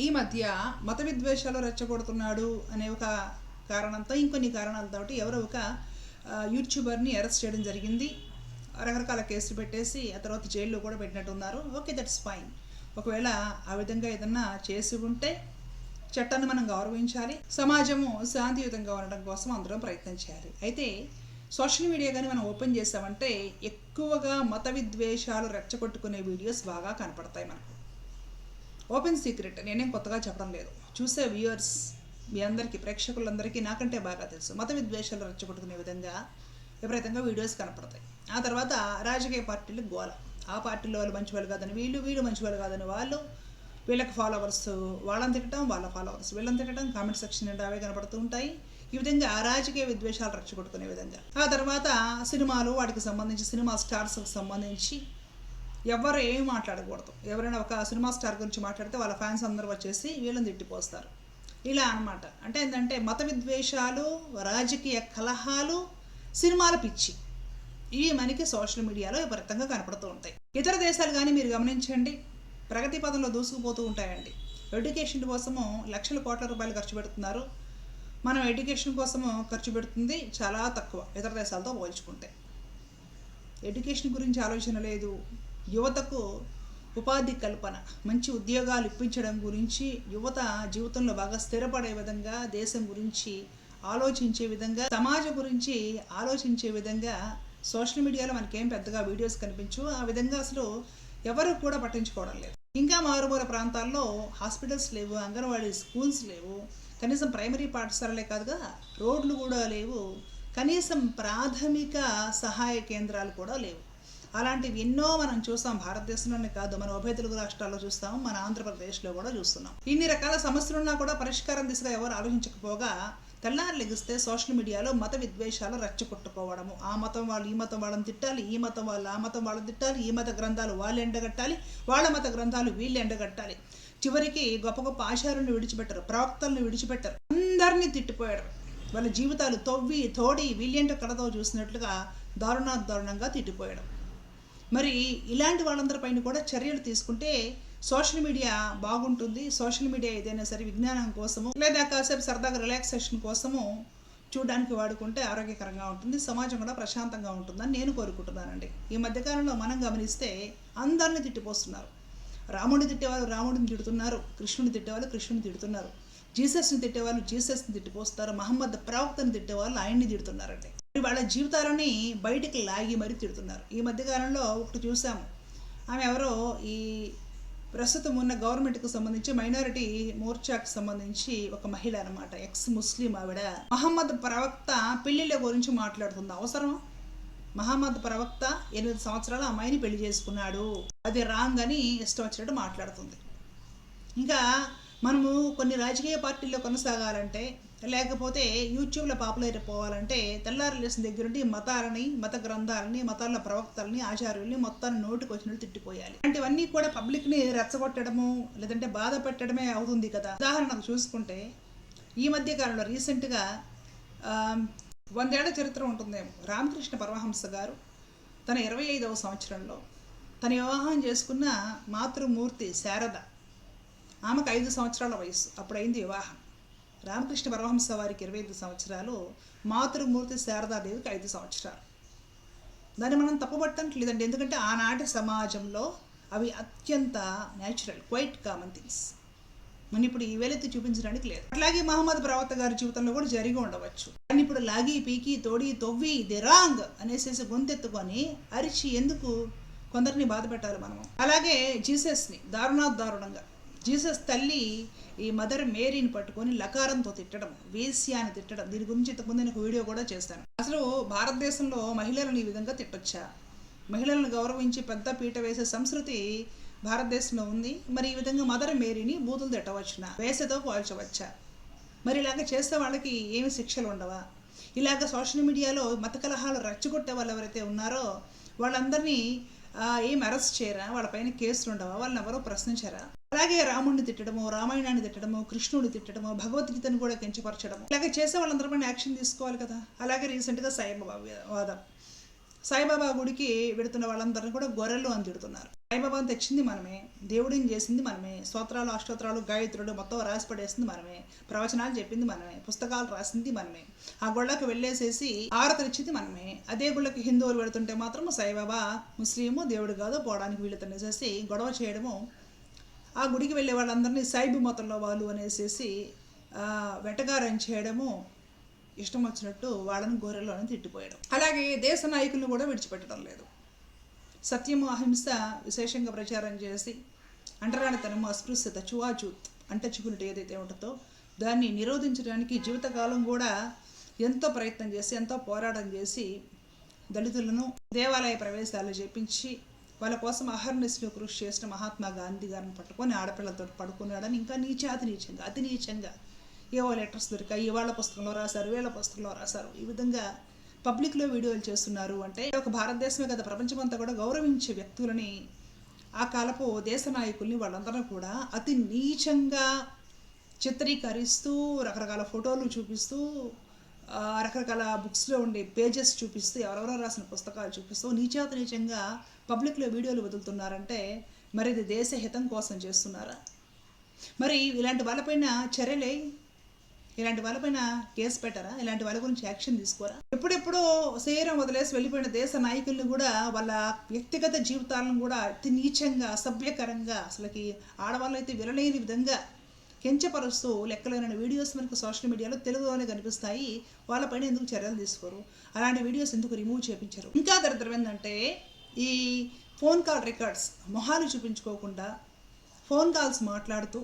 ఈ మధ్య మత విద్వేషాలు రెచ్చగొడుతున్నాడు అనే ఒక కారణంతో ఇంకొన్ని కారణాలతోటి ఎవరో ఒక యూట్యూబర్ని అరెస్ట్ చేయడం జరిగింది. రకరకాల కేసులు పెట్టేసి ఆ తర్వాత జైల్లో కూడా పెట్టినట్టున్నారు. Okay, that's fine. ఒకవేళ ఆ విధంగా ఏదన్నా చేసి ఉంటే చట్టాన్ని మనం గౌరవించాలి. సమాజము శాంతియుతంగా ఉండడం కోసం అందరం ప్రయత్నం చేయాలి. అయితే సోషల్ మీడియా కానీ మనం ఓపెన్ చేసామంటే ఎక్కువగా మత విద్వేషాలు రెచ్చగొట్టుకునే వీడియోస్ బాగా కనపడతాయి మనకు. ఓపెన్ సీక్రెట్, నేనేం కొత్తగా చెప్పడం లేదు. చూసే వ్యూయర్స్ మీ అందరికీ, ప్రేక్షకులందరికీ నాకంటే బాగా తెలుసు. మత విద్వేషాలు రెచ్చగొట్టుకునే విధంగా విపరీతంగా వీడియోస్ కనపడతాయి. ఆ తర్వాత రాజకీయ పార్టీలకు గోల. ఆ పార్టీలో వాళ్ళు మంచి వాళ్ళు కాదని వీళ్ళు మంచి వాళ్ళు కాదని వాళ్ళు, వీళ్ళకి ఫాలోవర్స్ వాళ్ళని తిట్టడం, వాళ్ళ ఫాలోవర్స్ వీళ్ళని తిట్టడం, కామెంట్ సెక్షన్ అంటే అవే కనపడుతూ ఉంటాయి. ఈ విధంగా రాజకీయ విద్వేషాలు రెచ్చగొట్టుకునే విధంగా. ఆ తర్వాత సినిమాలు, వాటికి సంబంధించి సినిమా స్టార్స్కి సంబంధించి ఎవరు ఏమి మాట్లాడకూడదు. ఎవరైనా ఒక సినిమా స్టార్ గురించి మాట్లాడితే వాళ్ళ ఫ్యాన్స్ అందరూ వచ్చేసి వీళ్ళని తిట్టిపోస్తారు. ఇలా అనమాట. అంటే ఏంటంటే మత విద్వేషాలు, రాజకీయ కలహాలు, సినిమాల పిచ్చి, ఇవి మనకి సోషల్ మీడియాలో విపరీతంగా కనపడుతూ ఉంటాయి. ఇతర దేశాలు కానీ మీరు గమనించండి, ప్రగతి పదంలో దూసుకుపోతూ ఉంటాయండి. ఎడ్యుకేషన్ కోసము లక్షల కోట్ల రూపాయలు ఖర్చు పెడుతున్నారు. మనం ఎడ్యుకేషన్ కోసము ఖర్చు పెడుతుంది చాలా తక్కువ ఇతర దేశాలతో పోల్చుకుంటే. ఎడ్యుకేషన్ గురించి ఆలోచన లేదు. యువతకు ఉపాధి కల్పన, మంచి ఉద్యోగాలు ఇప్పించడం గురించి, యువత జీవితంలో బాగా స్థిరపడే విధంగా, దేశం గురించి ఆలోచించే విధంగా, సమాజం గురించి ఆలోచించే విధంగా సోషల్ మీడియాలో మనకేం పెద్దగా వీడియోస్ కనిపించు. ఆ విధంగా అసలు ఎవరు కూడా పట్టించుకోవడం లేదు. ఇంకా మారుమూల ప్రాంతాల్లో హాస్పిటల్స్ లేవు, అంగన్వాడీ స్కూల్స్ లేవు, కనీసం ప్రైమరీ పాఠశాలలే కాదుగా రోడ్లు కూడా లేవు, కనీసం ప్రాథమిక సహాయ కేంద్రాలు కూడా లేవు. అలాంటివి ఎన్నో మనం చూస్తాం. భారతదేశంలోనే కాదు, మన ఉభయ తెలుగు రాష్ట్రాల్లో చూస్తాం, మన ఆంధ్రప్రదేశ్లో కూడా చూస్తున్నాం. ఇన్ని రకాల సమస్యలున్నా కూడా పరిష్కారం దిశగా ఎవరు ఆలోచించకపోగా తెల్లారు లెగిస్తే సోషల్ మీడియాలో మత విద్వేషాలు రెచ్చగొట్టుకోవడము. ఆ మతం వాళ్ళు ఈ మతం వాళ్ళని తిట్టాలి, ఈ మతం వాళ్ళు ఆ మతం వాళ్ళని తిట్టాలి, ఈ మత గ్రంథాలు వాళ్ళు ఎండగట్టాలి, వాళ్ళ మత గ్రంథాలు వీళ్ళు ఎండగట్టాలి. చివరికి గొప్ప గొప్ప ఆచారాలను విడిచిపెట్టరు, ప్రవక్తలను విడిచిపెట్టరు, అందరినీ తిట్టిపోయారు. వాళ్ళ జీవితాలు తవ్వి తోడి వీళ్ళేంటో కడతో చూసినట్లుగా దారుణంగా తిట్టిపోయాడు. మరి ఇలాంటి వాళ్ళందరిపైన కూడా చర్యలు తీసుకుంటే సోషల్ మీడియా బాగుంటుంది. సోషల్ మీడియా ఏదైనా సరే విజ్ఞానం కోసము లేదా కాసేపు సరదాగా రిలాక్సేషన్ కోసము చూడడానికి వాడుకుంటే ఆరోగ్యకరంగా ఉంటుంది, సమాజం కూడా ప్రశాంతంగా ఉంటుందని నేను కోరుకుంటున్నానండి. ఈ మధ్యకాలంలో మనం గమనిస్తే అందరిని తిట్టిపోస్తున్నారు. రాముడిని తిట్టేవాళ్ళు రాముడిని తిడుతున్నారు, కృష్ణుని తిట్టేవాళ్ళు కృష్ణుని తిడుతున్నారు, జీసస్ని తిట్టేవాళ్ళు జీసస్ని తిట్టిపోస్తారు, మహమ్మద్ ప్రవక్తని తిట్టేవాళ్ళు ఆయన్ని తిడుతున్నారండి. వాళ్ళ జీవితాలని బయటికి లాగి మరీ తిడుతున్నారు. ఈ మధ్యకాలంలో ఒకటి చూసాము. ఆమె ఎవరో ఈ ప్రస్తుతం ఉన్న గవర్నమెంట్కి సంబంధించి మైనారిటీ మోర్చాకి సంబంధించి ఒక మహిళ అనమాట, ఎక్స్ ముస్లిం ఆవిడ. మహమ్మద్ ప్రవక్త పెళ్లిళ్ళ గురించి మాట్లాడుతుంది. అవసరమా? మహమ్మద్ ప్రవక్త 8 సంవత్సరాల అమ్మాయిని పెళ్లి చేసుకున్నాడు, అది రాంగ్ అని ఇష్టం వచ్చినట్టు మాట్లాడుతుంది. ఇంకా మనము కొన్ని రాజకీయ పార్టీల్లో కొనసాగాలంటే, లేకపోతే యూట్యూబ్లో పాపులర్ అయిపోవాలంటే తెల్లారు లేసిన దగ్గరుండి మతాలని, మత గ్రంథాలని, మతాల ప్రవక్తలని, ఆచార్యుల్ని మొత్తాన్ని నోటికి వచ్చినట్టు తిట్టిపోయాలి. ఇలాంటివన్నీ కూడా పబ్లిక్ని రెచ్చగొట్టడము లేదంటే బాధ పెట్టడమే అవుతుంది కదా. ఉదాహరణకు చూసుకుంటే ఈ మధ్య కాలంలో రీసెంట్గా 100 ఏళ్ల చరిత్ర ఉంటుందేమో, రామకృష్ణ పరమహంస గారు తన 25వ సంవత్సరంలో తన వివాహం చేసుకున్న మాతృమూర్తి శారద, ఆమెకు 5 సంవత్సరాల వయసు అప్పుడైంది వివాహం. రామకృష్ణ పరమహంస వారికి 25 సంవత్సరాలు, మాతృమూర్తి శారదాదేవికి 5 సంవత్సరాలు. దాన్ని మనం తప్పుపట్టట్లేదండి, ఎందుకంటే ఆనాటి సమాజంలో అవి అత్యంత న్యాచురల్, క్వైట్ కామన్ థింగ్స్. మనం ఇప్పుడు ఈ వేలెత్తి చూపించడానికి లేదు. అట్లాగే మహమ్మద్ ప్రవక్త గారి జీవితంలో కూడా జరిగి ఉండవచ్చు. కానీ ఇప్పుడు లాగి పీకి తోడి తొవ్వి ఇది రాంగ్ అనేసి గొంతెత్తుకొని అరిచి ఎందుకు కొందరిని బాధ పెట్టాలి మనము. అలాగే జీసస్ని దారుణంగా జీసస్ తల్లి ఈ మదర్ మేరీని పట్టుకొని లకారంతో తిట్టడం, వేశ్యాన్ని తిట్టడం, దీని గురించి ఇంతకుముందు నేను వీడియో కూడా చేస్తాను. అసలు భారతదేశంలో మహిళలను ఈ విధంగా తిట్టొచ్చా? మహిళలను గౌరవించి పెద్ద పీట వేసే సంస్కృతి భారతదేశంలో ఉంది. మరి ఈ విధంగా మదర్ మేరీని బూతులు తిట్టవచ్చునా? వేసతో పోల్చవచ్చా? మరి ఇలాగ చేస్తే వాళ్ళకి ఏమి శిక్షలు ఉండవా? ఇలాగ సోషల్ మీడియాలో మత కలహాలు రెచ్చగొట్టే వాళ్ళు ఎవరైతే ఉన్నారో వాళ్ళందరినీ ఏం అరెస్ట్ చేయరా? వాళ్ళపైన కేసులు ఉండవా? వాళ్ళని ఎవరో ప్రశ్నించారా? అలాగే రాముడిని తిట్టడము, రామాయణాన్ని తిట్టడము, కృష్ణుడిని తిట్టడము, భగవద్గీతను కూడా కించపరచడము, ఇలాగే చేసే వాళ్ళందరిపైన యాక్షన్ తీసుకోవాలి కదా. అలాగే రీసెంట్గా సాయిబాబా వాదం, సాయిబాబా గుడికి వెడుతున్న వాళ్ళందరినీ కూడా గొర్రెలు అని తిడుతున్నారు. సాయిబాబాని తెచ్చింది మనమే, దేవుడిని చేసింది మనమే, స్తోత్రాలు అష్టోత్రాలు గాయత్రుడు మొత్తం రాసి పడేసింది మనమే, ప్రవచనాలు చెప్పింది మనమే, పుస్తకాలు రాసింది మనమే, ఆ గుళ్ళకి వెళ్ళేసేసి ఆరతలు ఇచ్చింది మనమే. అదే గుళ్ళకి హిందువులు పెడుతుంటే మాత్రం సాయిబాబా ముస్లిము దేవుడు కాదు పోవడానికి వీళ్ళతనేసేసి గొడవ చేయడము, ఆ గుడికి వెళ్ళే వాళ్ళందరినీ సాయిబు మతంలో వాళ్ళు అనేసేసి వెటకారం చేయడము, ఇష్టం వచ్చినట్టు వాళ్ళని గొర్రెలు అని తిట్టిపోయడం. అలాగే దేశ నాయకులను కూడా విడిచిపెట్టడం లేదు. సత్యము అహింస విశేషంగా ప్రచారం చేసి అంటరానితనము అస్పృశ్యత చువాచూత్ అంటచుకున్నట్టు ఏదైతే ఉంటుందో దాన్ని నిరోధించడానికి జీవితకాలం కూడా ఎంతో ప్రయత్నం చేసి ఎంతో పోరాటం చేసి దళితులను దేవాలయ ప్రవేశాలు చేపించి వాళ్ళ కోసం అహర్నిశలు కృషి చేసిన మహాత్మా గాంధీ గారిని పట్టుకొని ఆడపిల్లలతో పడుకున్నాడని ఇంకా నీచంగా అతి నీచంగా ఏవో లెటర్స్ దొరికాయి, వాళ్ళ పుస్తకంలో రాశారు, వీళ్ళ పుస్తకంలో రాశారు, ఈ విధంగా పబ్లిక్లో వీడియోలు చేస్తున్నారు. అంటే ఒక భారతదేశమే కదా ప్రపంచమంతా కూడా గౌరవించే వ్యక్తులని, ఆ కాలపు దేశ నాయకుల్ని వాళ్ళందరూ కూడా అతి నీచంగా చిత్రీకరిస్తూ రకరకాల ఫోటోలు చూపిస్తూ రకరకాల బుక్స్లో ఉండే పేజెస్ చూపిస్తూ ఎవరెవరో రాసిన పుస్తకాలు చూపిస్తూ నీచంగా పబ్లిక్లో వీడియోలు వదులుతున్నారంటే మరి ఇది దేశ హితం కోసం చేస్తున్నారా? మరి ఇలాంటి వాళ్ళపైన చర్యలే, ఇలాంటి వాళ్ళపైన కేసు పెట్టారా? ఇలాంటి వాళ్ళ గురించి యాక్షన్ తీసుకోరా? ఎప్పుడెప్పుడో శరీరం వదిలేసి వెళ్ళిపోయిన దేశ నాయకులను కూడా వాళ్ళ వ్యక్తిగత జీవితాలను కూడా అతి నీచంగా అసభ్యకరంగా అసలుకి ఆడవాళ్ళు అయితే వినలేని విధంగా కించపరుస్తూ లెక్కలేని వీడియోస్ మనకు సోషల్ మీడియాలో తెలుగులోనే కనిపిస్తాయి. వాళ్ళపైన ఎందుకు చర్యలు తీసుకోరు? అలాంటి వీడియోస్ ఎందుకు రిమూవ్ చేయించరు? ఇంకా దరిద్రం ఏంటంటే ఈ ఫోన్ కాల్ రికార్డ్స్ మొహాలు చూపించుకోకుండా ఫోన్ కాల్స్ మాట్లాడుతూ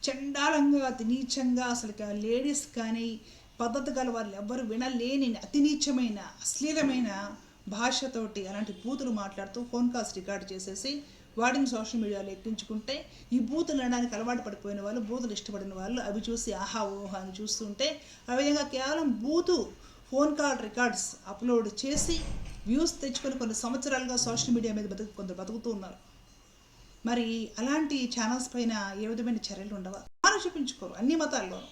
చండాలంగా అతి నీచంగా అసలు లేడీస్ కానీ పద్ధతి గల వాళ్ళు ఎవ్వరు వినలేని అతి నీచమైన అశ్లీలమైన భాషతోటి అలాంటి బూతులు మాట్లాడుతూ ఫోన్ కాల్స్ రికార్డ్ చేసేసి వాటిని సోషల్ మీడియాలో ఎక్కించుకుంటే ఈ బూతులు వినడానికి అలవాటు పడిపోయిన వాళ్ళు, బూతులు ఇష్టపడిన వాళ్ళు అవి చూసి ఆహా ఓహా అని చూస్తుంటే ఆ విధంగా కేవలం ఫోన్ కాల్ రికార్డ్స్ అప్లోడ్ చేసి వ్యూస్ తెచ్చుకొని కొన్ని సంవత్సరాలుగా సోషల్ మీడియా మీద కొందరు బతుకుతూ ఉన్నారు. మరి అలాంటి ఛానల్స్ పైన ఏ విధమైన చర్యలు ఉండవా? చూపించుకోరు అన్ని మతాల్లోనూ.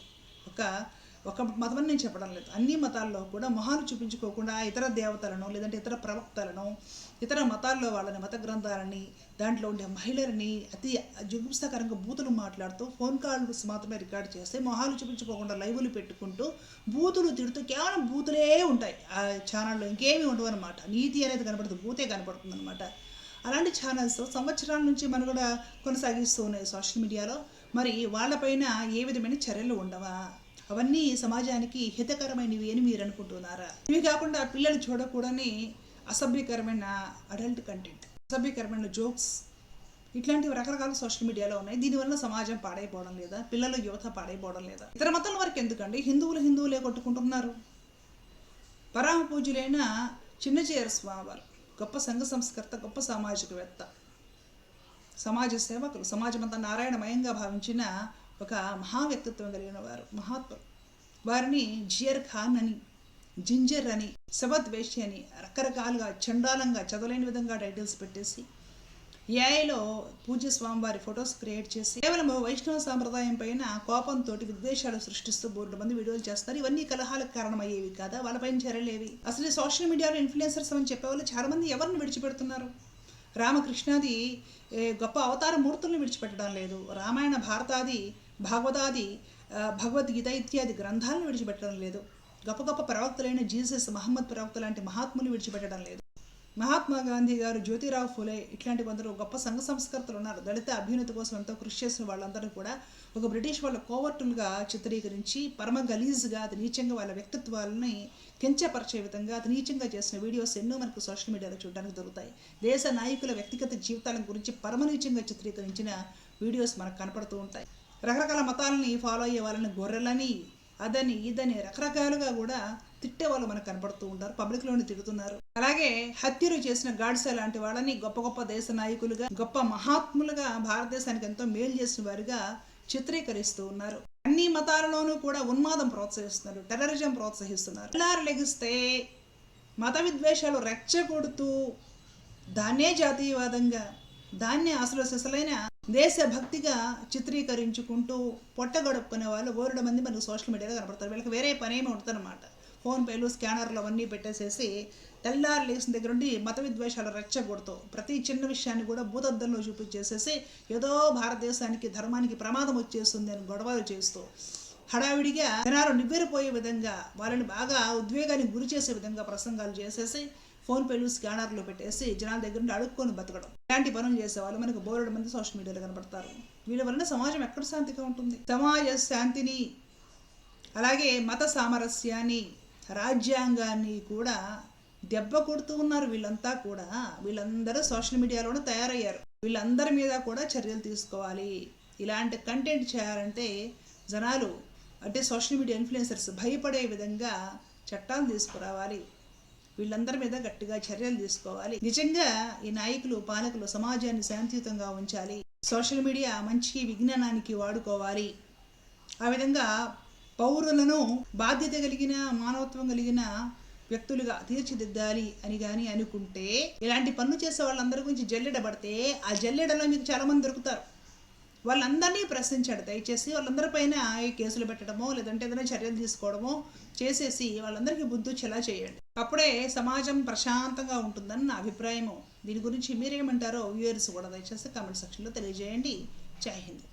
ఒక మతం నేను చెప్పడం లేదు, అన్ని మతాల్లో కూడా మొహాలు చూపించుకోకుండా ఇతర దేవతలను లేదంటే ఇతర ప్రవక్తలను ఇతర మతాల్లో వాళ్ళని మత గ్రంథాలని దాంట్లో ఉండే మహిళలని అతి జుగుప్సకరంగా బూతులు మాట్లాడుతూ ఫోన్ కాల్స్ మాత్రమే రికార్డ్ చేస్తే మొహాలు చూపించుకోకుండా లైవ్లు పెట్టుకుంటూ బూతులు తిడుతూ కేవలం బూతులే ఉంటాయి ఆ ఛానల్లో, ఇంకేమీ ఉండవు అనమాట. నీతి అనేది కనపడుతుంది, బూతే కనపడుతుంది అనమాట. అలాంటి ఛానల్స్ సంవత్సరాల నుంచి మనం కూడా కొనసాగిస్తూ ఉన్నాయి సోషల్ మీడియాలో. మరి వాళ్ళపైన ఏ విధమైన చర్యలు ఉండవా? అవన్నీ సమాజానికి హితకరమైనవి అని మీరు అనుకుంటున్నారా? ఇవి కాకుండా పిల్లలు చూడకూడని అసభ్యకరమైన అడల్ట్ కంటెంట్, అసభ్యకరమైన జోక్స్, ఇట్లాంటివి రకరకాల సోషల్ మీడియాలో ఉన్నాయి. దీనివల్ల సమాజం పాడైపోవడం లేదా? పిల్లల యువత పాడైపోవడం లేదా? ఇతర మతాల వరకు ఎందుకండి? హిందువులే కొట్టుకుంటున్నారు. పరమ పూజలైన చిన్నచేర స్వామివారు గొప్ప సంఘ సంస్కర్త, గొప్ప సామాజికవేత్త, సమాజ సేవకులు, సమాజమంతా నారాయణమయంగా భావించిన ఒక మహా వ్యక్తిత్వం కలిగిన వారు, మహాత్ములు. వారిని జియర్ ఖాన్ అని, జింజర్ అని, శబద్వేషి అని రకరకాలుగా చండాలంగా చదవలేని విధంగా టైటిల్స్ పెట్టేసి ఏఐలో పూజ్య స్వామివారి ఫొటోస్ క్రియేట్ చేసి కేవలం వైష్ణవ సాంప్రదాయం పైన కోపంతో విద్వేషాలు సృష్టిస్తూ బోర్డు మంది వీడియోలు చేస్తారు. ఇవన్నీ కలహాలకు కారణమయ్యేవి కాదా? వాళ్ళపైన చర్యలేవి? అసలు సోషల్ మీడియాలో ఇన్ఫ్లుయెన్సర్స్ అని చెప్పేవాళ్ళు చాలామంది ఎవరిని విడిచిపెడుతున్నారు? రామకృష్ణాది గొప్ప అవతార మూర్తులను విడిచిపెట్టడం లేదు. రామాయణ భారతాది భాగవతాది భగవద్గీత ఇత్యాది గ్రంథాలను విడిచిపెట్టడం లేదు. గొప్ప గొప్ప ప్రవక్తలైన జీసస్, మహమ్మద్ ప్రవక్త లాంటి మహాత్ములు విడిచిపెట్టడం లేదు. మహాత్మా గాంధీ గారు, జ్యోతిరావు ఫులే ఇట్లాంటి కొందరు గొప్ప సంఘ సంస్కర్తలు ఉన్నారు. దళిత అభ్యున్నతి కోసం ఎంతో కృషి చేసిన వాళ్ళందరూ కూడా ఒక బ్రిటిష్ వాళ్ళ కోవర్టులుగా చిత్రీకరించి పరమ గలీజ్గా అతి నీచంగా వాళ్ళ వ్యక్తిత్వాలని కించపరిచే విధంగా అతి నీచంగా చేసిన వీడియోస్ ఎన్నో మనకు సోషల్ మీడియాలో చూడడానికి దొరుకుతాయి. దేశ నాయకుల వ్యక్తిగత జీవితాల గురించి పరమనీచంగా చిత్రీకరించిన వీడియోస్ మనకు కనపడుతూ ఉంటాయి. రకరకాల మతాలని ఫాలో అయ్యే వాళ్ళని గొర్రెలని అదని ఇదని రకరకాలుగా కూడా తిట్టే వాళ్ళు మనకు కనపడుతూ ఉంటారు, పబ్లిక్లోనే తిడుతున్నారు. అలాగే హత్యలు చేసిన గాడ్సే లాంటి వాళ్ళని గొప్ప గొప్ప దేశ నాయకులుగా, గొప్ప మహాత్ములుగా, భారతదేశానికి ఎంతో మేలు చేసిన వారిగా చిత్రీకరిస్తూ ఉన్నారు. అన్ని మతాలలోనూ కూడా ఉన్మాదం ప్రోత్సహిస్తున్నారు, టెర్రరిజం ప్రోత్సహిస్తున్నారు. పిల్లారు లెగిస్తే మత విద్వేషాలు రెచ్చగొడుతూ దాన్నే జాతీయవాదంగా, దాన్నే అసలు సిసలైన దేశభక్తిగా చిత్రీకరించుకుంటూ పొట్టగడుపుకునే వాళ్ళు ఓరడు మంది మనకు సోషల్ మీడియాలో కనపడతారు. వీళ్ళకి వేరే పనేమి ఉంటుందన్నమాట. ఫోన్పేలు, స్కానర్లు అవన్నీ పెట్టేసేసి తెల్లారు లేచిన దగ్గర నుండి మత విద్వేషాలు రెచ్చగొడుతూ ప్రతి చిన్న విషయాన్ని కూడా భూతద్దంలో చూపించేసేసి ఏదో భారతదేశానికి ధర్మానికి ప్రమాదం వచ్చేస్తుంది అని గొడవలు చేస్తూ హడావిడిగా జనాలు నివ్వెరపోయే విధంగా వాళ్ళని బాగా ఉద్వేగానికి గురి చేసే విధంగా ప్రసంగాలు చేసేసి ఫోన్పేలు స్కానర్లు పెట్టేసి జనాల దగ్గర నుండి అడుక్కొని బతకడం, ఇలాంటి పనులు చేసేవాళ్ళు మనకు బోలెడు మంది సోషల్ మీడియాలో కనపడతారు. వీళ్ళ వలన సమాజం ఎక్కడ శాంతిగా ఉంటుంది? సమాజ శాంతిని, అలాగే మత సామరస్యాన్ని, రాజ్యాంగాన్ని కూడా దెబ్బ కొడుతూ ఉన్నారు వీళ్ళంతా కూడా. వీళ్ళందరూ సోషల్ మీడియాలోనే తయారయ్యారు. వీళ్ళందరి మీద కూడా చర్యలు తీసుకోవాలి. ఇలాంటి కంటెంట్ చేయాలంటే జనాలు అంటే సోషల్ మీడియా ఇన్ఫ్లుయెన్సర్స్ భయపడే విధంగా చట్టాలు తీసుకురావాలి. వీళ్ళందరి మీద గట్టిగా చర్యలు తీసుకోవాలి. నిజంగా ఈ నాయకులు, పాలకులు సమాజాన్ని శాంతియుతంగా ఉంచాలి. సోషల్ మీడియా మంచికి, విజ్ఞానానికి వాడుకోవాలి. ఆ విధంగా పౌరులను బాధ్యత కలిగిన, మానవత్వం కలిగిన వ్యక్తులుగా తీర్చిదిద్దాలి అని కానీ అనుకుంటే, ఇలాంటి పనులు చేసే వాళ్ళందరి గురించి జల్లెడబడితే ఆ జల్లెడలో మీకు చాలామంది దొరుకుతారు. వాళ్ళందరినీ ప్రశ్నించాడు. దయచేసి వాళ్ళందరిపైన కేసులు పెట్టడమో లేదంటే ఏదైనా చర్యలు తీసుకోవడమో చేసేసి వాళ్ళందరికీ బుద్ధి వచ్చేలా చేయండి. అప్పుడే సమాజం ప్రశాంతంగా ఉంటుందని నా అభిప్రాయము. దీని గురించి మీరేమంటారో వ్యూయర్స్ కూడా దయచేసి కామెంట్ సెక్షన్లో తెలియజేయండి. జై హింద్.